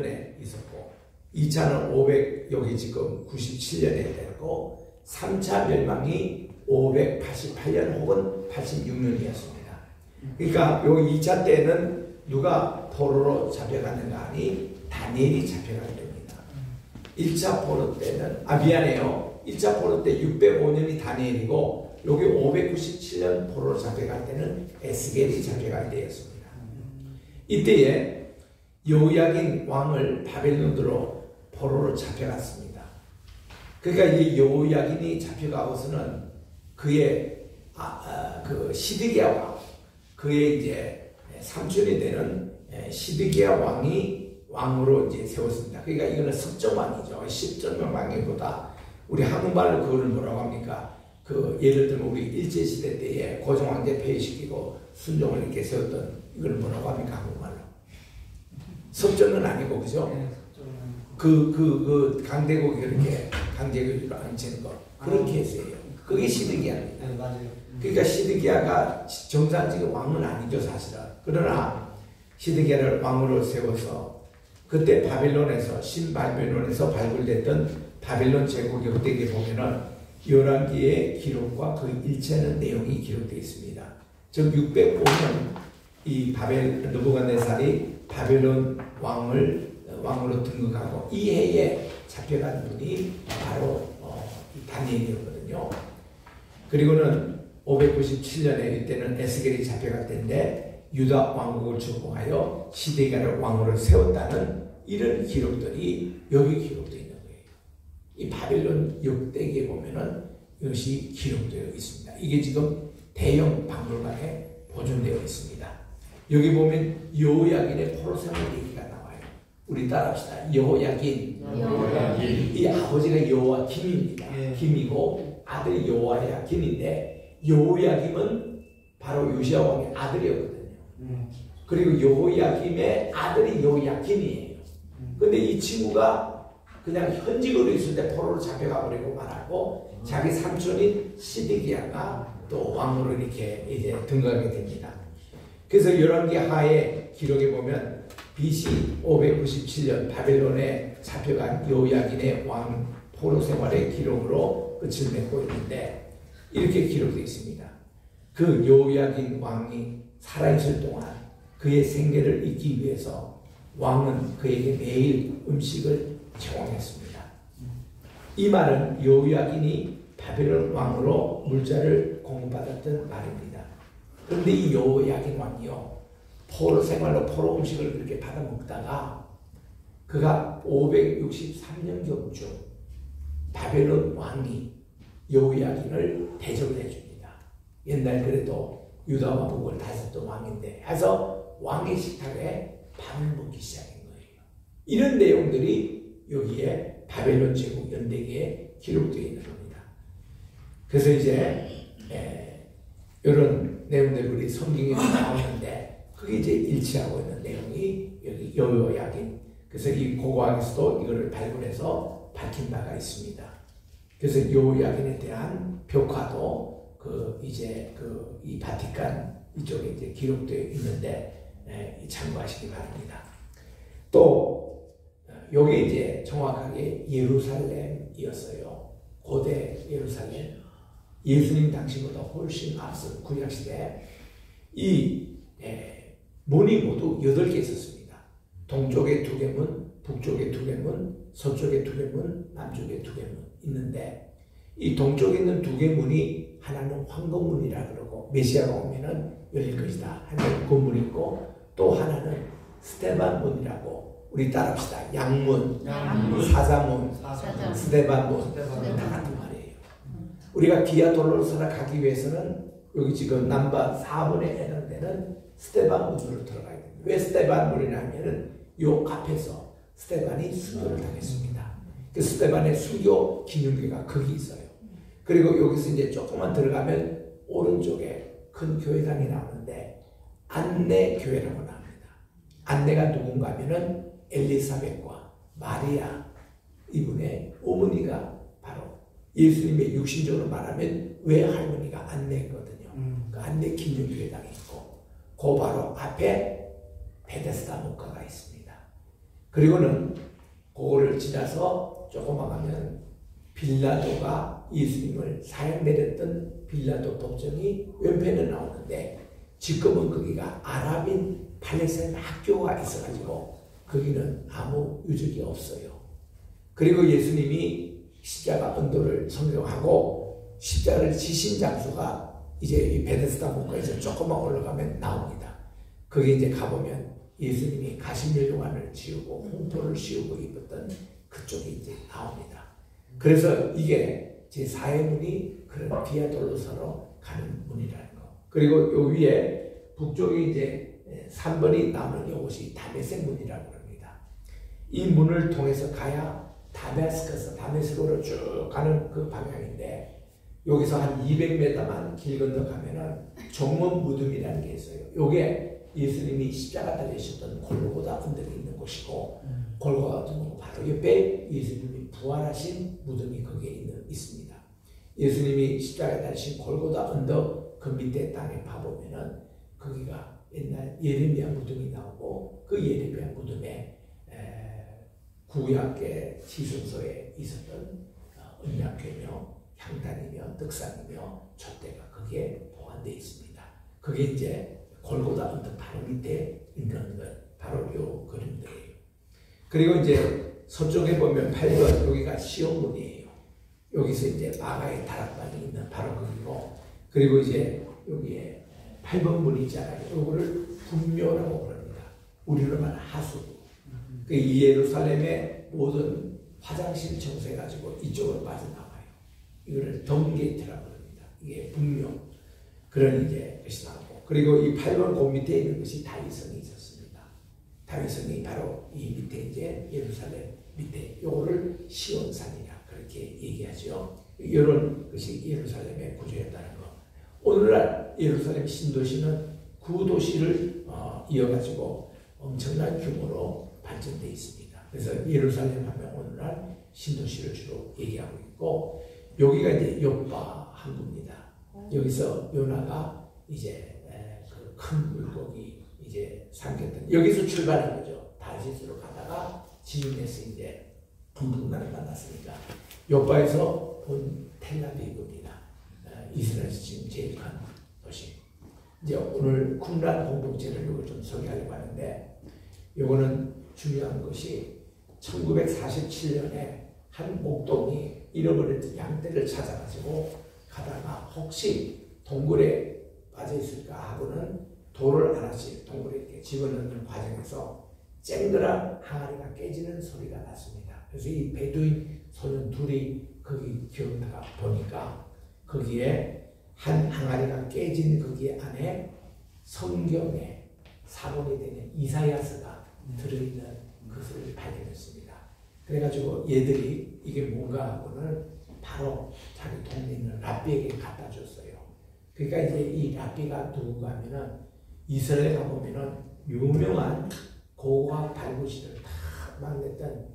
5년에 있었고 2차는 500 여기 지금 97년에 됐고 3차 멸망이 588년 혹은 86년이었습니다. 그러니까 요 2차 때는 누가 포로로 잡혀갔는가 하니 다니엘이 잡혀가게 됩니다. 1차 포로 때는 미안해요. 1차 포로 때 605년이 다니엘이고 여기 597년 포로로 잡혀갈 때는 에스겔이 잡혀가게 되었습니다. 이때에 여호야긴 왕을 바벨론으로 포로로 잡혀갔습니다. 그러니까 이 여호야긴이 잡혀가고서는 그의 그 시드기야 왕, 그의 이제 삼촌이 되는 시드기야 왕이 왕으로 이제 세웠습니다. 그러니까 이거는 석정왕이죠. 십정명 왕이보다 우리 한국말로 그걸 뭐라고 합니까? 그 예를 들면 우리 일제시대 때에 고종황제 폐위시키고 순종을 이렇게 세웠던 이걸 뭐라고 합니까? 한국말로. 석정은 아니고 그죠? 그 강대국이 그렇게 강제국으로 앉히는 거 그렇게 했어요. 그게 시드기야입니다. 네, 맞아요. 그러니까 시드기야가 정상적인 왕은 아니죠 사실은. 그러나 시드기야를 왕으로 세워서 그때 바벨론에서 신바벨론에서 발굴됐던 바벨론 제국의 그때 보면은 열왕기의 기록과 그 일체는 내용이 기록되어 있습니다. 즉 605년 이 느부갓네살이 바벨론 왕으로 등극하고 이 해에 잡혀간 분이 바로 다니엘이었거든요. 그리고는 597년에 이때는 에스겔이 잡혀갈 때인데 유다 왕국을 주공하여 시드기야를 왕으로 세웠다는 이런 기록들이 여기 기록되어 있는 거예요. 이 바벨론 역대기에 보면은 이것이 기록되어 있습니다. 이게 지금 대형 박물관에 보존되어 있습니다. 여기 보면 여호야긴의 포로생활 얘기가 나와요. 우리 따라합시다. 여호야긴. 이 아버지가 여호야김입니다. 김이고 아들이 여호야김인데 여호야김은 바로 요시야 왕의 아들이었거든요. 그리고 여호야김의 아들이 여호야김이에요. 근데 이 친구가 그냥 현직으로 있을 때 포로로 잡혀가 버리고 말하고 자기 삼촌인 시드기야가 또 왕으로 이렇게 이제 등극하게 됩니다. 그래서 열왕기 하의 기록에 보면 BC 597년 바벨론에 잡혀간 여호야긴의 왕 포로 생활의 기록으로 끝을 맺고 있는데 이렇게 기록되어 있습니다. 그 여호야긴 왕이 살아있을 동안 그의 생계를 잇기 위해서 왕은 그에게 매일 음식을 제공했습니다. 이 말은 여호야긴이 바벨론 왕으로 물자를 공급받았던 말입니다. 그런데 이 여호야긴 왕이요 포로 생활로 포로 음식을 그렇게 받아 먹다가 그가 563년경쯤 바벨론 왕이 여호야긴을 대접을 해줍니다. 옛날 그래도 유다 왕국을 다스렸던 왕인데 해서 왕의 식탁에 밥을 먹기 시작한 거예요. 이런 내용들이 여기에 바벨론 제국 연대기에 기록되어 있는 겁니다. 그래서 이제 이런 내용들이 우리 성경에 나오는데 그게 이제 일치하고 있는 내용이 여기 여호야긴. 그래서 이 고고학에서도 이거를 발굴해서 밝힌 바가 있습니다. 그래서 여호야긴에 대한 벽화도 이 바티칸 이쪽에 이제 기록되어 있는데 참고하시기 바랍니다. 또 여기 이제 정확하게 예루살렘이었어요. 고대 예루살렘. 예수님 당시보다 훨씬 앞선 구약시대 이 문이 모두 8개 있었습니다. 동쪽에 2개 문, 북쪽에 2개 문, 서쪽에 2개 문, 남쪽에 2개 문 있는데 이 동쪽에 있는 2개 문이 하나는 황금문이라 그러고 메시아가 오면은 열릴 것이다 하는 건물이 있고 또 하나는 스데반 문이라고 우리 따라합시다. 양문, 사자문, 스데반 다 같은 말이에요. 우리가 비아 돌로르사나 가기 위해서는 여기 지금 남바 4번에 해당되는 스데반 문으로 들어가야 됩니다. 왜 스데반 문이냐면은 요 앞에서 스데반이 순교를 당했습니다. 그 스데반의 순교 기념교회가 거기 있어요. 그리고 여기서 이제 조금만 들어가면 오른쪽에 큰 교회당이 나오는데 안내 교회라고 나옵니다. 안내가 누군가 하면은 엘리사벳과 마리아 이분의 어머니가 바로 예수님의 육신적으로 말하면 외할머니가 안내거든요. 그 안내 기념교회당이 있고 그 바로 앞에 베데스다 목가가 있습니다. 그리고는 그거를 지나서 조금만 가면 빌라도가 예수님을 사형 내렸던 빌라도 법정이 왼편에 나오는데 지금은 거기가 아랍인 팔레스타인 학교가 있어가지고 거기는 아무 유적이 없어요. 그리고 예수님이 십자가 언도를 성경하고 십자가를 지신 장소가 이제 이 베데스다 문과에서 조금만 올라가면 나옵니다. 거기 이제 가보면 예수님이 가시면류관을 지우고 홍토를 씌우고 입었던 그쪽이 이제 나옵니다. 그래서 이게 제4의 문이 그런 비아돌로사로 가는 문이라는 거. 그리고 요 위에 북쪽에 이제 3번이 나오는 이것이 다메섹 문이라고 합니다. 이 문을 통해서 가야 다메스크로 쭉 가는 그 방향인데 여기서 한 200m만 길 건너가면은 종문 무덤이라는 게 있어요. 요게 예수님이 십자가 달리셨던 골고다 언덕에 있는 곳이고 골고다 언덕 바로 옆에 예수님이 부활하신 무덤이 거기에 있습니다. 예수님이 십자가에 달리신 골고다 언덕 그 밑에 땅에 봐보면은 거기가 옛날 예레미야 무덤이 나오고 그 예레미야 무덤에 구약의 지성소에 있었던 언약궤며 향단이며 떡상이며 촛대가 거기에 보관되어 있습니다. 그게 이제 골고다 언덕 바로 밑에 있는 것, 바로 요 그림들이에요. 그리고 이제 서쪽에 보면 8번 여기가 시온문이에요. 여기서 이제 마가의 다락방이 있는 바로 거기고, 그리고 이제 여기에 8번 문이 있잖아요. 요거를 분묘라고 부릅니다. 우리로 말하는 하수. 그 예루살렘의 모든 화장실 청소해가지고 이쪽으로 빠져나와요. 이거를 덤게이트라고 합니다. 이게 분묘. 그런 이제 것이 나오고. 그리고 이 8번 그 밑에 있는 것이 다윗성이 있었습니다. 다윗성이 바로 이 밑에 이제 예루살렘 밑에 요거를 시온산이라 그렇게 얘기하죠. 이런 것이 예루살렘의 구조였다는 거. 오늘날 예루살렘 신도시는 구도시를 이어가지고 엄청난 규모로 발전되어 있습니다. 그래서 예루살렘 하면 오늘날 신도시를 주로 얘기하고 있고, 여기가 이제 요파 항구입니다. 여기서 요나가 이제 그 큰 물고기 이제 삼켰던 여기서 출발한 거죠. 다시스로 가다가 지윤에서 이제 분분나를 만났으니까 요파에서 본 텔라비브입니다. 이스라엘에서 지금 제일 큰 도시. 이제 오늘 쿰란 공동체를 요걸 좀 소개하려고 하는데, 요거는 중요한 것이 1947년에 한 목동이 잃어버렸던 양떼를 찾아가지고 가다가 혹시 동굴에 빠져 있을까 하고는 돌을 하나씩 동굴에 이렇게 집어넣는 과정에서 쨍그랑 항아리가 깨지는 소리가 났습니다. 그래서 이 베두인 소년 둘이 거기 기어다가 보니까 거기에 한 항아리가 깨진 거기 안에 성경에 사본이 되는 이사야서가 들어있는 것을 발견했습니다. 그래가지고 얘들이 이게 뭔가 하고는 바로 자기 동네 있는 랍비에게 갖다 줬어요. 그러니까 이제 이 랍비가 누군가 하면은 이스라엘에 가보면은 유명한 고고학 발굴실을 다 막냈던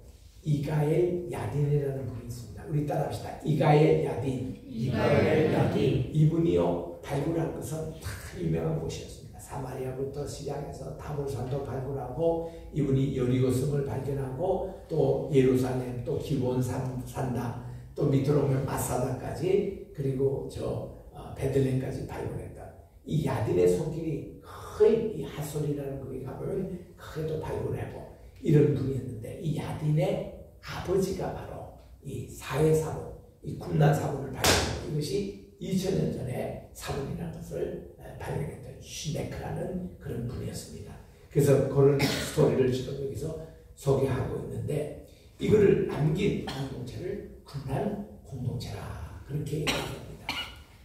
이가엘 야딘이라는 분이 있습니다. 우리 따라합시다. 이가엘 야딘. 이가엘 야딘. 이분이요 발굴한 것은 다 유명한 곳이었습니다. 사마리아부터 시작해서 타볼산도 발굴하고, 이분이 여리고성을 발견하고, 또 예루살렘, 또 기본 산다, 또 밑으로 오면 마사다까지, 그리고 저 베들레헴까지 발굴했다. 이 야딘의 손길이 거의 이 핫솔이라는 거기 가보면 크게도 발굴하고 이런 분이었는데, 이 야딘의 아버지가 바로 이 사회 사본, 이 쿰란 사본을 발견했고, 이것이 2000년 전에 사본이라는 것을 발견했던 슈네크라는 그런 분이었습니다. 그래서 그런 스토리를 지금 여기서 소개하고 있는데, 이거를 남긴 공동체를 쿰란 공동체라 그렇게 얘기합니다.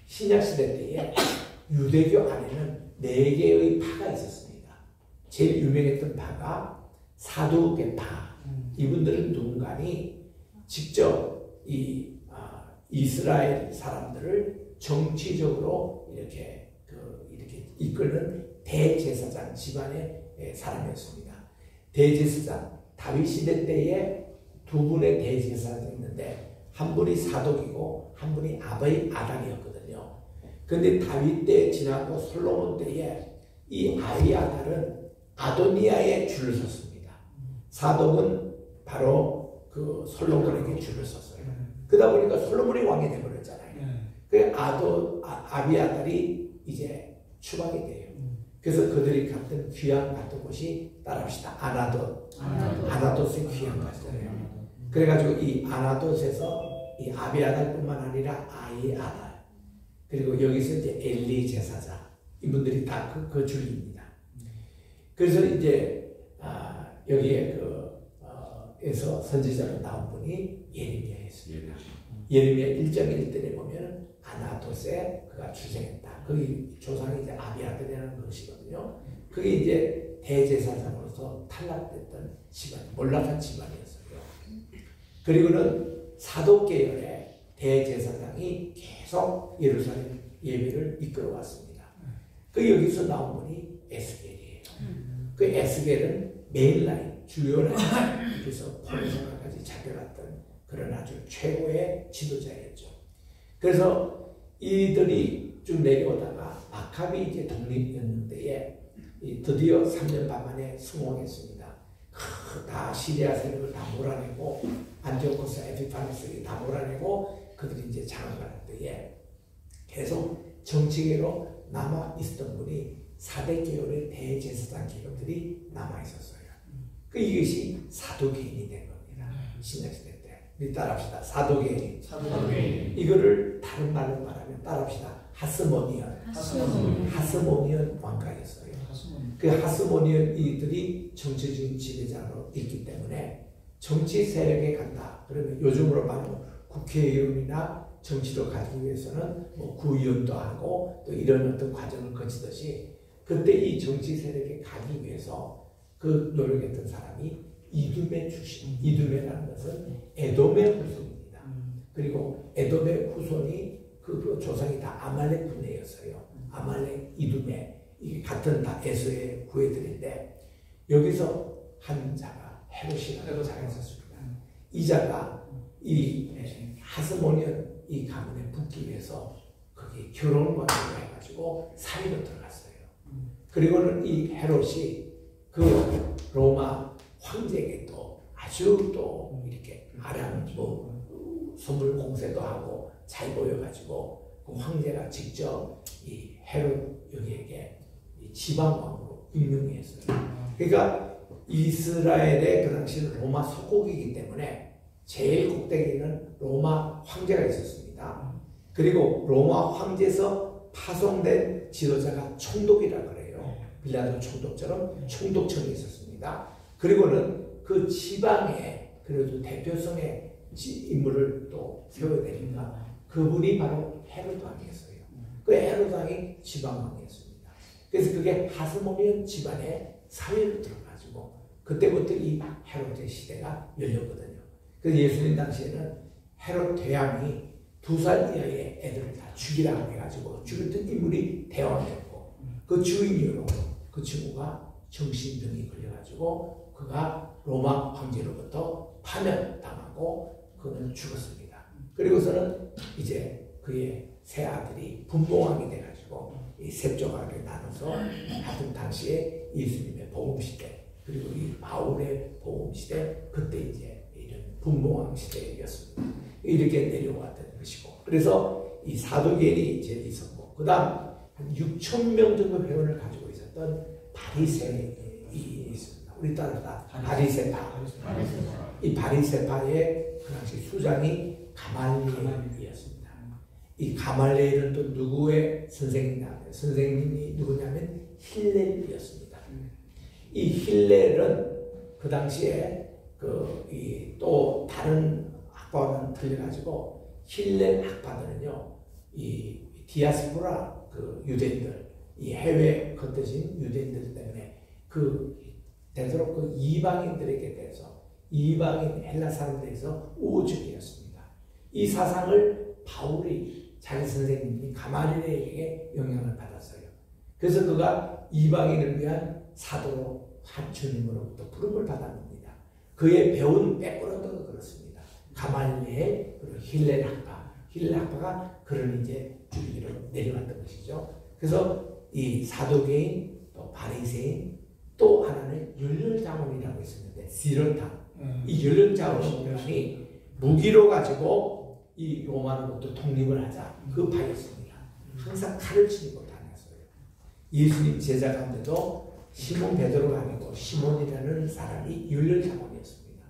신약시대 때에 유대교 안에는 4개의 파가 있었습니다. 제일 유명했던 파가 사두개파. 이분들은 누군가니 직접 이 이스라엘 사람들을 정치적으로 이렇게 이끄는 대제사장 집안의 사람이었습니다. 대제사장, 다윗 시대 때에 두 분의 대제사장이 있는데 한 분이 사독이고 한 분이 아달이었거든요. 그런데 다윗 때 지나고 솔로몬 때에 이 아비아달은 아도니아에 줄을 섰습니다. 사독은 바로 그 솔로몬에게 줄을 섰어요. 그러다 보니까 솔로몬이 왕이 되어버렸잖아요. 그 아비아달이 이제 추방이 돼요. 그래서 그들이 갔던 귀양 갔던 곳이 따라합시다. 아나돗의 귀양 갔어요. 그래가지고 이 아나돗에서 이 아비아달뿐만 아니라 아이아달 그리고 여기서 이제 엘리 제사장 이분들이 다 그 줄입니다. 그래서 이제 여기에 에서 선지자로 나온 분이 예레미야였습니다. 예레미야 1장 1절에 보면 아나돗에 그가 출생했다. 거기 조상이 이제 아비아달이라는 것이거든요. 그게 이제 대제사장으로서 탈락됐던 집안, 몰락한 집안이었어요. 그리고는 사독 계열의 대제사장이 계속 예루살렘 예배를 이끌어왔습니다. 그 여기서 나온 분이 에스겔이에요. 그 에스겔은 메인 라인, 주요 라인, 그래서 포르소나까지 잡혀갔던 그런 아주 최고의 지도자였죠. 그래서 이들이 쭉 내려오다가 마카비 이제 독립했는데에 드디어 3년 반 만에 성공했습니다. 다 시리아 세력을 다 몰아내고 안티오코스 에피파네스를 다 몰아내고 그들이 이제 장악할 때에 계속 정치계로 남아 있었던 분이 4대 계열의 대제사장 계열들이 남아 있었어요. 이것이 사도계인이 된 겁니다. 신약시대 때. 우리 따라합시다. 사도계인. 이거를 다른 말로 말하면 따라합시다. 하스모니언 왕가였어요. 그 하스모니언 이들이 정치적인 지배자로 있기 때문에 정치 세력에 간다. 그러면 요즘으로 말하면 국회의원이나 정치로 가기 위해서는 뭐 구의원도 하고 또 이런 어떤 과정을 거치듯이 그때 이 정치 세력에 가기 위해서 그 노력했던 사람이 이두메 출신. 이두메라는 것은 에돔의 후손입니다. 그리고 에돔의 후손이 그 조상이 다 아말렉 분내였어요. 아말렉, 이두메 이게 같은 다 에서의 후예들인데 여기서 한 자가 헤롯이라는 자가 있었습니다. 이 자가 이 하스모니언 이 가문에 붙기 위해서 거기 결혼 관계를 해가지고 사위로 들어갔어요. 그리고는 이 헤롯이 그 로마 황제에게 또 아주 또 이렇게 아량 뭐 선물 공세도 하고 잘 보여가지고 그 황제가 직접 이 헤롯 여기에게 지방왕으로 임명했어요. 그러니까 이스라엘의 그 당시는 로마 속국이기 때문에 제일 꼭대기는 로마 황제가 있었습니다. 그리고 로마 황제에서 파송된 지도자가 총독이라 그래요. 빌라도 총독처럼 총독청이 있었습니다. 그리고는 그 지방에 그래도 대표성의 인물을 또 세워야 되니까 그분이 바로 헤롯 왕이었어요. 그 헤롯 왕이 지방왕이었습니다. 그래서 그게 하스모니언 집안의 사회로 들어가지고 그때부터 이 헤롯의 시대가 열렸거든요. 그래서 예수님 당시에는 헤롯 대왕이 2살 이하의 애들을 다 죽이라고 해가지고 죽였던 인물이 대왕이었고 그 주인으로 그 친구가 정신병이 걸려가지고 그가 로마 황제로부터 파면당하고 그는 죽었습니다. 그리고서는 이제 그의 세 아들이 분봉왕이 돼가지고 이 셋조각에 나눠서 같은 당시에 예수님의 복음시대 그리고 이 바울의 복음시대 그때 이제 이런 분봉왕 시대였습니다. 이렇게 내려왔던 것이고 그래서 이 사도계인이 이제 있었고 그 다음 한 6,000명 정도 회원을 가지고 있었던 바리새인이 있습니다. 우리 따라서 바리새파. 이 바리새파의 그 당시 수장이 가말리엘이었습니다. 이 가말리엘은 또 누구의 선생님이냐면 선생님이 누구냐면 힐렐이었습니다. 이 힐렐은 그 당시에 또 다른 학파와는 틀려가지고 힐렐 학파들은요 이 디아스포라 그 유대인들 이 해외 흩어진 유대인들 때문에 되도록 그 이방인들에게 대해서 이방인 헬라 사람들에서 우호적이었습니다. 이 사상을 바울이 자기 선생님이 가말리엘에게 영향을 받았어요. 그래서 그가 이방인을 위한 사도로 주님으로부터 부름을 받았습니다. 그의 배운 백그라운드가 그렇습니다. 가말리엘 그리고 힐렐 학파가 그런 이제 주위로 내려왔던 것이죠. 그래서 이 사도계인 또 바리새인 또 하나는 율렬장원이라고 있었는데 시런타 이 연령자원이 무기로 가지고 이 로마로부터 독립을 하자 그 파였습니다. 항상 칼을 치고 다녔어요. 예수님 제자 가운데도 시몬 베드로가 아니고 시몬이라는 사람이 연령자원이었습니다.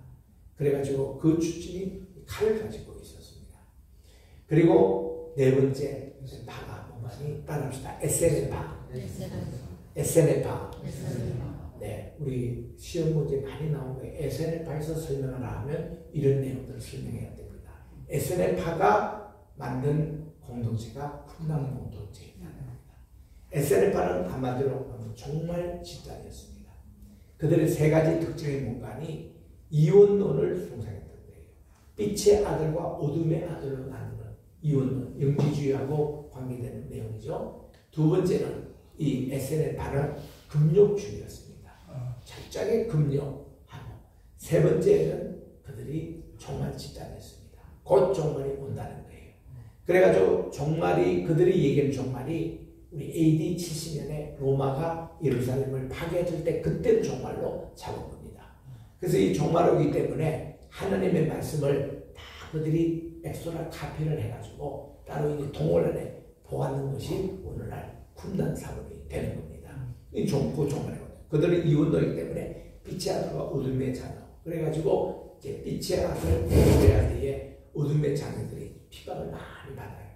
그래가지고 그 주진이 칼을 가지고 있었습니다. 그리고 네 번째 파가 뭐니 따라합시다. 에세네파. 에세네파. 네, 우리 시험 문제 많이 나온 거예요. 에세네파에서 설명을 하면 이런 내용들을 설명해야 됩니다. 에세네파가 만든 공동체가 쿰난 공동체입니다. 에세네파는 한마디로 정말 집단이었습니다. 그들의 세 가지 특징의 문간이 이원론을 숭상했던 거예요. 빛의 아들과 어둠의 아들로 나누는 이원론, 영지주의하고 관계되는 내용이죠. 두 번째는 이 에세네파는 금욕주의였습니다. 철저하게 금욕하고, 세 번째는 그들이 종말 집단이었습니다. 곧 종말이 온다는 거예요. 그래가지고 종말이, 그들이 얘기하는 종말이 우리 AD 70년에 로마가 예루살렘을 파괴했을 때 그때 종말로 잡은 겁니다. 그래서 이 종말 오기 때문에 하나님의 말씀을 다 그들이 엑소라 카피를 해가지고 따로 이제 동원 안에 보았는 것이 오늘날 쿰난 사건이 되는 겁니다. 이 종말이거든요. 그들은 이원도이기 때문에 빛의 아들과 어둠의 자녀. 그래가지고 이제 빛의 아들, 어둠의 아들의 어둠의 자녀들이 핍박을 많이 받아요.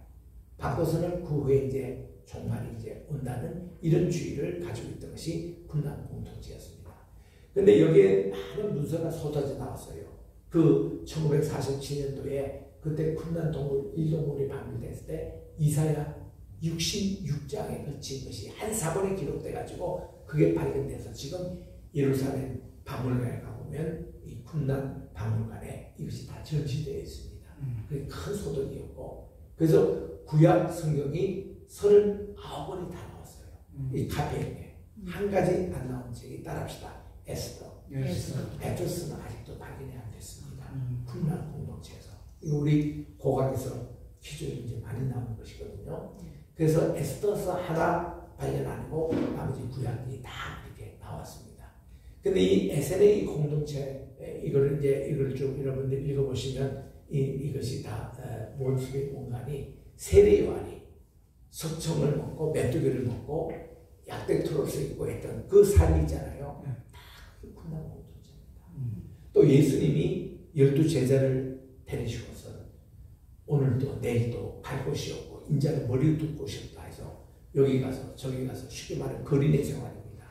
받고서는 그 후에 이제 종말이 이제 온다는 이런 주의를 가지고 있던 것이 쿰난 공동체였습니다. 근데 여기에 많은 문서가 쏟아져 나왔어요. 그 1947년도에 그때 쿰난 동물 일동물이 발견됐을 때 이사야 66장에 걸친 것이 한 사본에 기록돼 가지고 그게 발견돼서 지금 예루살렘 박물관에 가보면 이 쿰난 박물관에 이것이 다 전시되어 있습니다. 그게 큰 소득이었고, 그래서 구약 성경이 39권이 다 나왔어요. 이 카페에 한 가지 안 나온 책이 따라합시다. 에스더. 에토스는 아직도 발견이 안 됐습니다. 쿰난 공동체에서. 이거 우리 고각에서 기존에 이제 많이 나오는 것이거든요. 그래서 에스더서 하나 발견 안 하고 나머지 구약이 다 이렇게 나왔습니다. 근데 이 에세네 공동체, 이걸 좀 여러분들 읽어보시면 이것이 다 모습의 공간이 세례 요한이 석청을 먹고 메뚜기를 먹고 약대토로스 입고 했던 그 삶이 있잖아요. 다 쿰난 공동체입니다. 또 예수님이 12제자를 데리시고서 오늘도 내일도 갈 곳이 없고 인자는 머리를 둘 곳이 없다 해서 여기 가서 저기 가서 쉽게 말하면 거리내 생활입니다.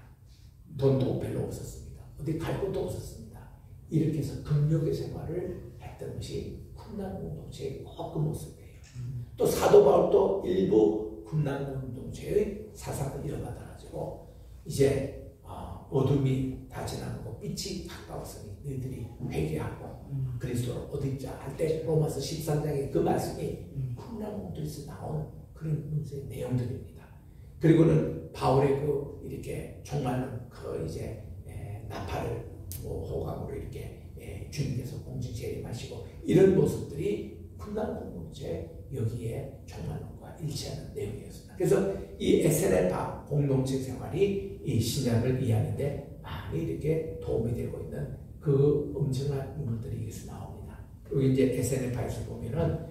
돈도 별로 없었습니다. 어디 갈 곳도 없었습니다. 이렇게 해서 금욕의 생활을 했던 것이 쿰난 공동체의 꼭 그 모습이에요. 또 사도 바울도 일부 쿰난 공동체의 사상을 이어받아가지고 이제 어둠이 다 지나가고 빛이 가까웠으니 너희들이 회개하고 그리스도로 얻자 할 때 로마서 13장의 그 말씀이 쿰난 공동체에서 나온 그런 문제의 내용들입니다. 그리고는 바울의 그 이렇게 종말론 그 이제 나팔을 호감으로 이렇게 주님께서 공중 재림하시고 이런 모습들이 쿰난 공동체 여기에 종말론과 일치하는 내용이었습니다. 그래서 이 에세네파 공동체 생활이 이 신약을 이해하는데 많이 이렇게 도움이 되고 있는 그 엄청난 인물들이 여기서 나옵니다. 여기 이제 에세네파에서 보면은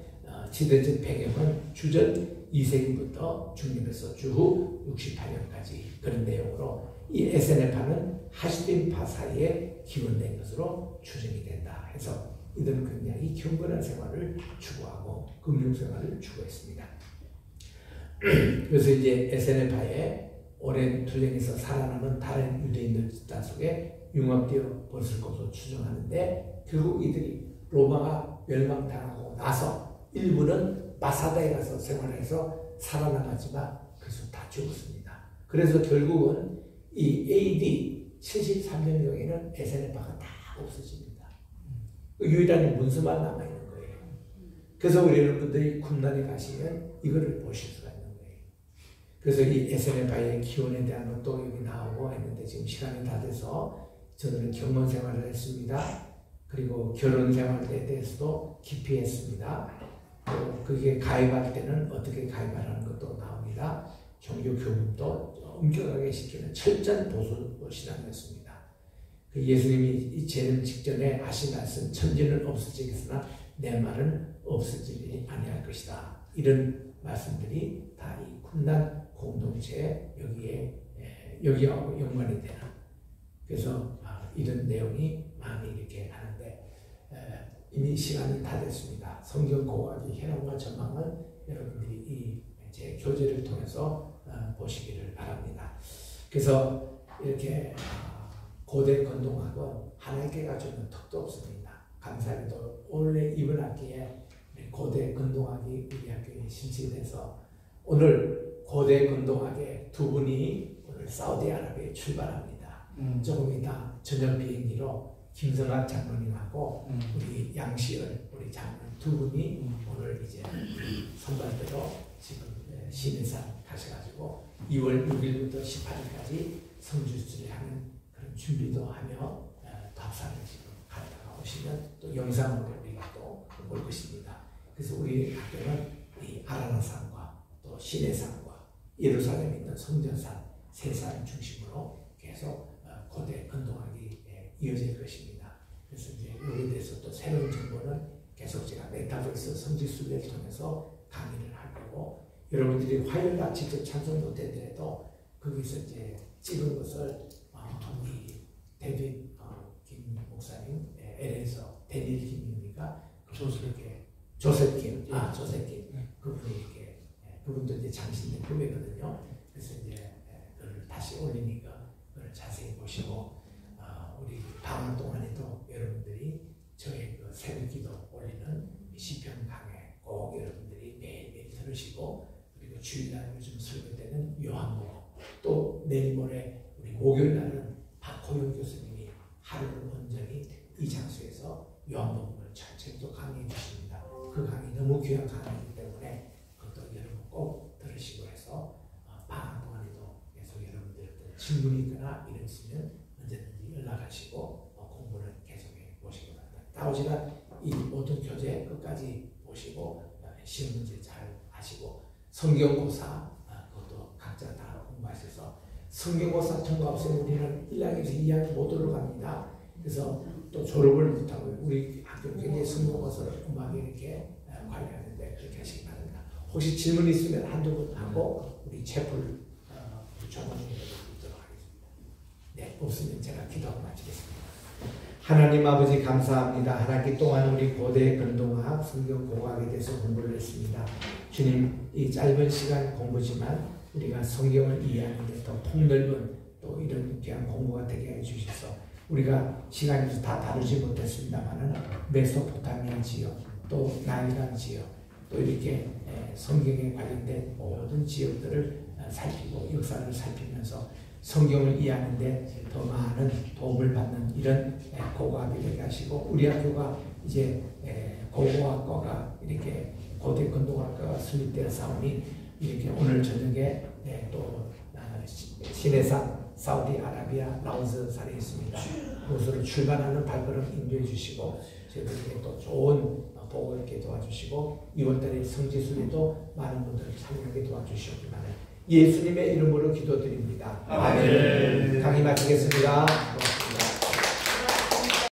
지도적 배경은 주전 2세기부터 중립에서 주후 68년까지 그런 내용으로 이 에세네파는 하시딘파 사이에 기원된 것으로 추정이 된다 해서 이들은 굉장히 경건한 생활을 추구하고 금융생활을 추구했습니다. 그래서 이제 에세네파의 오랜 투쟁에서 살아남은 다른 유대인들 집단 속에 융합되어 버렸을 것으로 추정하는데 결국 이들이 로마가 멸망당하고 나서 일부는 마사다에 가서 생활해서 살아남았지만 그래서 다 죽었습니다. 그래서 결국은 이 AD 73년경에는 에세네파가 다 없어집니다. 유일한 문서만 남아있는 거예요. 그래서 우리 여러분들이 쿰난에 가시면 이거를 보실 수가 있는 거예요. 그래서 이 에세네파의 기원에 대한 것도 여기 나오고 했는데 지금 시간이 다 돼서 저는 경건 생활을 했습니다. 그리고 결혼 생활에 대해서도 깊이 했습니다. 그게 가입할 때는 어떻게 가입하라는 것도 나옵니다. 종교 교육도 엄격하게 시키는 철저한 보수 신앙이었습니다. 그 예수님이 이 재림 직전에 하신 말씀 천지는 없어지겠으나 내 말은 없어지지 아니할 것이다. 이런 말씀들이 다 이 군단 공동체 여기하고 연관이 되는. 그래서 이런 내용이 많이 이렇게 하는데 이미 시간이 다 됐습니다. 성경 고고학의 현황과 전망은 여러분들이 이 제 교재를 통해서 보시기를 바랍니다. 그래서 이렇게 고대 건동학은 하나님께가 주는 턱도 없습니다. 감사하게도 올해 이번 학기에 고대 건동학이 우리 학교에 신청돼서 오늘 고대 건동학의 두 분이 오늘 사우디아라비아에 출발합니다. 조금 이따 저녁 비행기로 김성학 장로님하고 우리 양시열 우리 장로님 두 분이 오늘 이제 선발대로 지금 시내산 가셔가지고 2월 6일부터 18일까지 성주수를 하는 그런 준비도 하며 답사를 지금 갔다가 오시면 또 영상으로 우리가 또 볼 것입니다. 그래서 우리 학교는 이 아라나산과 또 시내산과 예루살렘에 있는 성전산 세 산 중심으로 계속 고대 건동학이 이어질 것입니다. 그래서 이제 여기에 대해서 또 새로운 정보는 계속 제가 메타버스 성지순례를 통해서 강의를 할 거고 여러분들이 화요일날 직접 참석 못했더라도 거기서 이제 찍은 것을 우리 데뷔 김 목사님 LA에서 데닐 김입니까? 조셉 김 그분이 이렇게 그분도 이제 장신대 후배거든요. 그래서 이제 그걸 다시 올리니까 그걸 자세히 보시고 우리 방학 동안에도 여러분들이 저의 그 새벽기도 올리는 시편 강해 꼭 여러분들이 매일매일 들으시고 그리고 주일날 요즘 설교 때는 요한복음 또 내일 모레 우리 목요일날은 박호영 교수님이 하루를 온전히 이 장소에서 요한복음을 전체로 강의해 주십니다. 그 강의 너무 귀한 강의이기 때문에 그것도 여러분 꼭 들으시고 해서 방학 동안에도 계속 여러분들 질문이 있거나 이런 있으면 언제든지 연락하시고 공부를 계속해 보시기 바랍니다. 다우지가 이 모든 교재 끝까지 보시고 시험 문제 잘 하시고 성경고사 그것도 각자 다 공부하셔서 성경고사 통과 없으면 우리는 1학기에서 2학기 못 올라갑니다. 그래서 또 졸업을 못하고 우리 학교는 굉장히 성경고사를 음악에 이렇게 관리하는데 그렇게 하시기 바랍니다. 혹시 질문 있으면 한두 분 하고 우리 채플 조문을 드리도록 하겠습니다. 네, 없으면 제가 기도하고 마치겠습니다. 하나님 아버지 감사합니다. 한 학기 동안 우리 고대 건동학 성경 고고학에 대해서 공부를 했습니다. 주님 이 짧은 시간 공부지만 우리가 성경을 이해하는 데 더 폭넓은 또 이런 귀한 공부가 되게 해주셔서 우리가 시간에서 다 다루지 못했습니다만은 메소포타미아 지역 또 나일강 지역 또 이렇게 성경에 관련된 모든 지역들을 살피고 역사를 살피면서 성경을 이해하는데 더 많은 도움을 받는 이런 고고학이 되게 하시고 우리 학교가 이제 고고학과가 이렇게 고대 건동학과가 설립되어 사오니 이렇게 오늘 저녁에 또 시내산 사우디아라비아 라오스 산에 있습니다. 그곳으로 출발하는 발걸음 인도해 주시고 저희들에게 또 좋은 복을 이렇게 도와주시고 2월달에 성지순례도 많은 분들을 참여하게 도와주시기 바랍니다. 예수님의 이름으로 기도드립니다. 아멘. 강의 마치겠습니다.